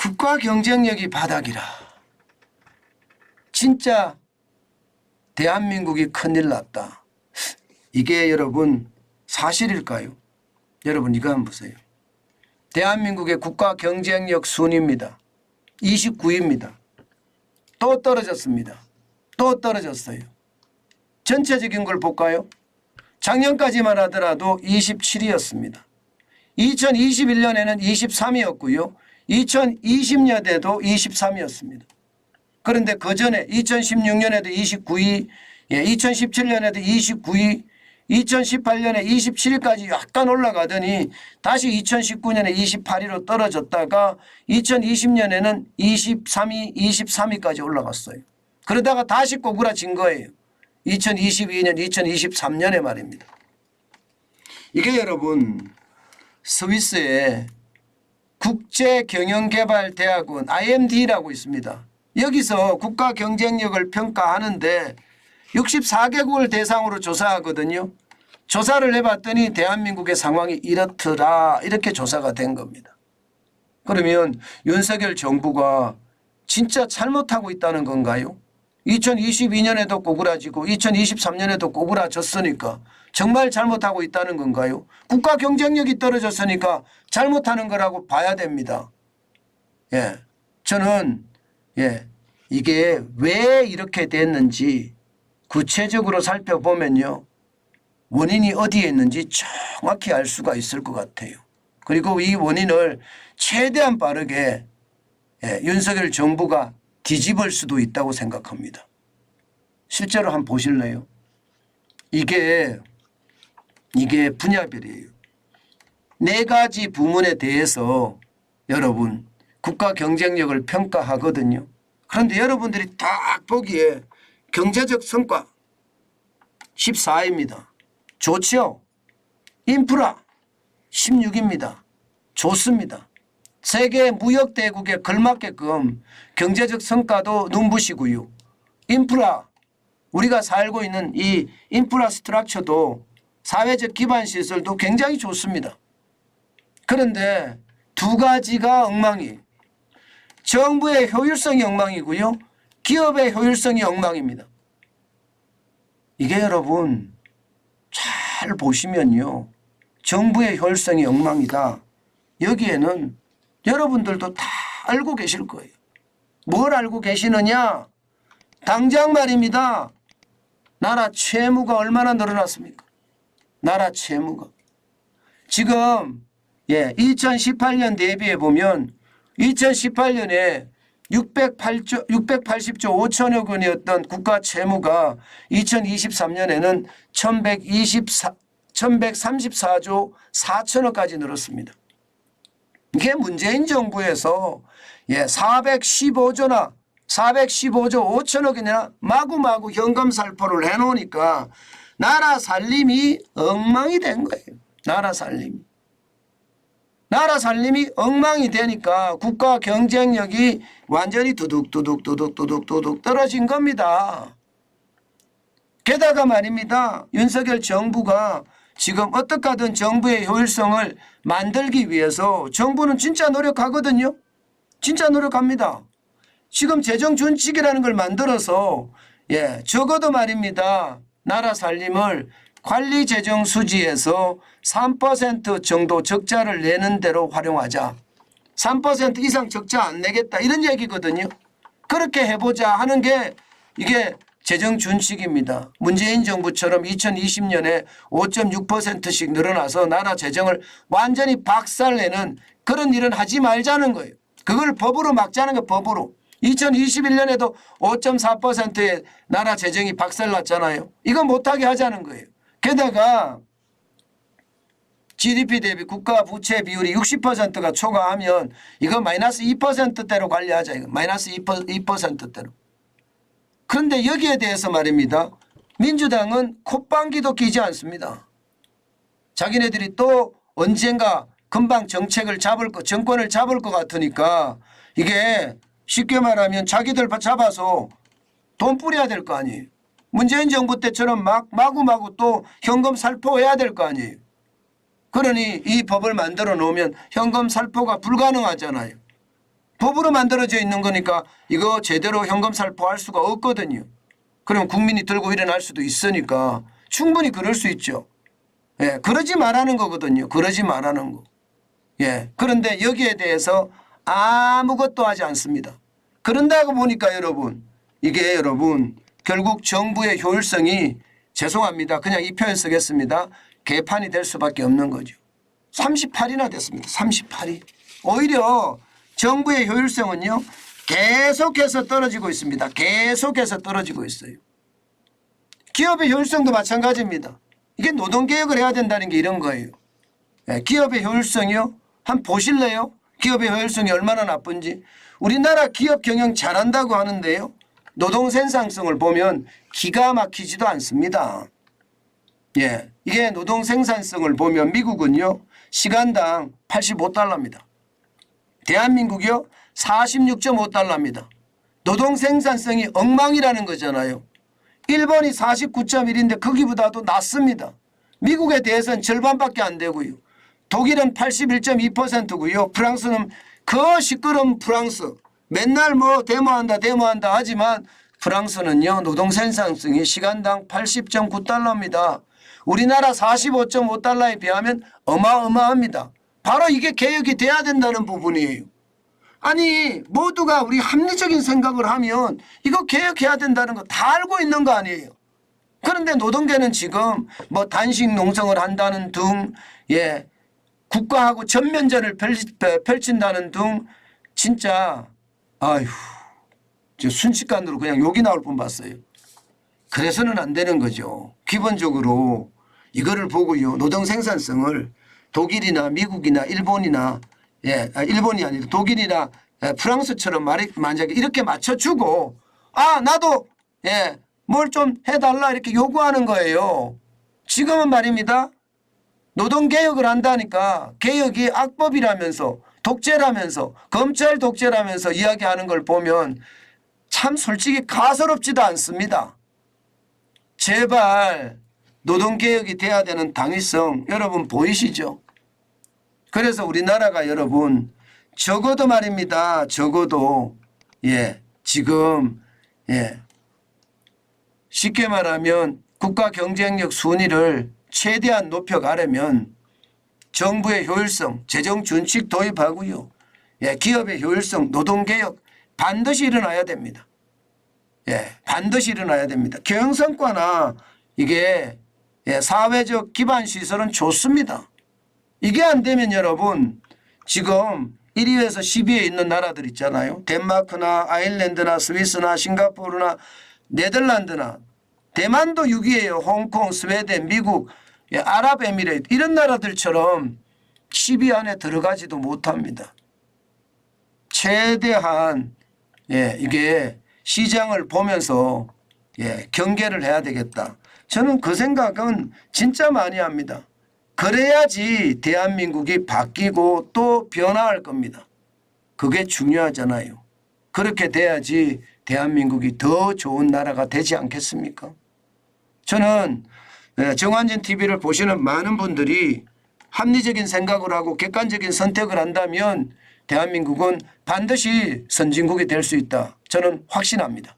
국가 경쟁력이 바닥이라. 진짜 대한민국이 큰일 났다. 이게 여러분 사실일까요? 여러분 이거 한번 보세요. 대한민국의 국가 경쟁력 순위입니다. 29위입니다. 또 떨어졌습니다. 또 떨어졌어요. 전체적인 걸 볼까요? 작년까지만 하더라도 27위였습니다. 2021년에는 23위였고요. 2020년에도 23위였습니다. 그런데 그 전에 2016년에도 29위, 2017년에도 29위, 2018년에 27위까지 약간 올라가더니 다시 2019년에 28위로 떨어졌다가 2020년에는 23위, 23위까지 올라갔어요. 그러다가 다시 꼬꾸라진 거예요. 2022년, 2023년에 말입니다. 이게 여러분 스위스의 국제경영개발대학원 IMD라고 있습니다. 여기서 국가 경쟁력을 평가하는데 64개국을 대상으로 조사하거든요. 조사를 해봤더니 대한민국의 상황이 이렇더라 이렇게 조사가 된 겁니다. 그러면 윤석열 정부가 진짜 잘못하고 있다는 건가요? 2022년에도 꼬꾸라지고 2023년에도 꼬꾸라졌으니까 정말 잘못하고 있다는 건가요? 국가 경쟁력이 떨어졌으니까 잘못하는 거라고 봐야 됩니다. 예, 저는 이게 왜 이렇게 됐는지 구체적으로 살펴보면요. 원인이 어디에 있는지 정확히 알 수가 있을 것 같아요. 그리고 이 원인을 최대한 빠르게 윤석열 정부가 뒤집을 수도 있다고 생각합니다. 실제로 한번 보실래요? 이게 분야별이에요. 4가지 부문에 대해서 여러분 국가 경쟁력을 평가하거든요. 그런데 여러분들이 딱 보기에 경제적 성과 14입니다. 좋죠? 인프라 16입니다. 좋습니다. 세계 무역대국에 걸맞게끔 경제적 성과도 눈부시고요. 인프라 우리가 살고 있는 이 인프라스트럭처도 사회적 기반 시설도 굉장히 좋습니다. 그런데 2가지가 엉망이에요. 정부의 효율성이 엉망이고요. 기업의 효율성이 엉망입니다. 이게 여러분 잘 보시면요. 정부의 효율성이 엉망이다. 여기에는 여러분들도 다 알고 계실 거예요. 뭘 알고 계시느냐? 당장 말입니다. 나라 채무가 얼마나 늘어났습니까? 나라 채무가. 지금 2018년 대비해 보면 2018년에 680조 5천억 원이었던 국가 채무가 2023년에는 1134조 4천억까지 늘었습니다. 이게 문재인 정부에서 415조 5천억이나 마구마구 현금 살포를 해놓으니까 나라 살림이 엉망이 된 거예요. 나라 살림이 엉망이 되니까 국가 경쟁력이 완전히 두둑 떨어진 겁니다. 게다가 말입니다. 윤석열 정부가 지금 어떻게 하든 정부의 효율성을 만들기 위해서 정부는 진짜 노력하거든요. 진짜 노력합니다. 지금 재정준칙이라는 걸 만들어서 적어도 말입니다. 나라 살림을 관리재정수지에서 3% 정도 적자를 내는 대로 활용하자. 3% 이상 적자 안 내겠다 이런 얘기거든요. 그렇게 해보자 하는 게 이게 재정준칙입니다. 문재인 정부처럼 2020년에 5.6%씩 늘어나서 나라 재정을 완전히 박살내는 그런 일은 하지 말자는 거예요. 그걸 법으로 막자는 거예요. 법으로. 2021년에도 5.4%의 나라 재정이 박살났잖아요. 이거 못하게 하자는 거예요. 게다가 GDP 대비 국가 부채 비율이 60%가 초과하면 이거 마이너스 2%대로 관리하자. 이거 마이너스 2%대로. 그런데 여기에 대해서 말입니다. 민주당은 콧방귀도 끼지 않습니다. 자기네들이 또 언젠가 금방 정권을 잡을 것 같으니까 이게 쉽게 말하면 자기들 잡아서 돈 뿌려야 될 거 아니에요. 문재인 정부 때처럼 마구마구 또 현금 살포해야 될 거 아니에요. 그러니 이 법을 만들어 놓으면 현금 살포가 불가능하잖아요. 법으로 만들어져 있는 거니까 이거 제대로 현금 살포할 수가 없거든요. 그럼 국민이 들고 일어날 수도 있으니까 충분히 그럴 수 있죠. 예, 그러지 말라는 거거든요. 그러지 말라는 거. 예, 그런데 여기에 대해서 아무것도 하지 않습니다. 그런다고 보니까 여러분, 이게 여러분 결국 정부의 효율성이, 죄송합니다, 그냥 이 표현 쓰겠습니다, 개판이 될 수밖에 없는 거죠. 38이나 됐습니다. 38이. 오히려 정부의 효율성은요 계속해서 떨어지고 있습니다. 계속해서 떨어지고 있어요. 기업의 효율성도 마찬가지입니다. 이게 노동개혁을 해야 된다는 게 이런 거예요. 예, 기업의 효율성이요? 한번 보실래요? 기업의 효율성이 얼마나 나쁜지. 우리나라 기업 경영 잘한다고 하는데요, 노동 생산성을 보면 기가 막히지도 않습니다. 예, 이게 노동 생산성을 보면 미국은요 시간당 85달러입니다. 대한민국이요 46.5달러입니다. 노동 생산성이 엉망이라는 거잖아요. 일본이 49.1인데 거기보다도 낮습니다. 미국에 대해서는 절반밖에 안 되고요. 독일은 81.2%고요. 프랑스는 그 시끄러운 프랑스, 맨날 뭐 데모한다 하지만 프랑스는요 노동 생산성이 시간당 80.9달러입니다. 우리나라 45.5달러에 비하면 어마어마합니다. 바로 이게 개혁이 돼야 된다는 부분이에요. 아니 모두가 우리 합리적인 생각을 하면 이거 개혁해야 된다는 거 다 알고 있는 거 아니에요. 그런데 노동계는 지금 뭐 단식 농성을 한다는 등, 예, 국가하고 전면전을 펼친다는 등 진짜 아휴 순식간으로 그냥 욕이 나올 뻔 봤어요. 그래서는 안 되는 거죠. 기본적으로 이거를 보고요 노동 생산성을 독일이나 미국이나 일본이나, 예, 일본이 아니라 독일이나 프랑스처럼 만약에 이렇게 맞춰주고 나도, 예, 뭘 좀 해달라 이렇게 요구하는 거예요. 지금은 말입니다. 노동개혁을 한다니까 개혁이 악법이라면서 독재라면서 검찰 독재라면서 이야기하는 걸 보면 참 솔직히 가소롭지도 않습니다. 제발 노동개혁이 돼야 되는 당위성 여러분 보이시죠? 그래서 우리나라가 여러분 적어도 말입니다. 적어도, 예, 지금, 예, 쉽게 말하면 국가 경쟁력 순위를 최대한 높여가려면 정부의 효율성, 재정 준칙 도입하고요. 예, 기업의 효율성, 노동개혁 반드시 일어나야 됩니다. 예, 반드시 일어나야 됩니다. 경영성과나 이게, 예, 사회적 기반 시설은 좋습니다. 이게 안 되면 여러분 지금 1위에서 10위에 있는 나라들 있잖아요. 덴마크나 아일랜드나 스위스나 싱가포르나 네덜란드나 대만도 6위에요. 홍콩, 스웨덴, 미국, 예, 아랍에미레이트 이런 나라들처럼 10위 안에 들어가지도 못합니다. 최대한, 예, 이게 시장을 보면서, 예, 경계를 해야 되겠다. 저는 그 생각은 진짜 많이 합니다. 그래야지 대한민국이 바뀌고 또 변화할 겁니다. 그게 중요하잖아요. 그렇게 돼야지 대한민국이 더 좋은 나라가 되지 않겠습니까? 저는 정환진 TV를 보시는 많은 분들이 합리적인 생각을 하고 객관적인 선택을 한다면 대한민국은 반드시 선진국이 될 수 있다. 저는 확신합니다.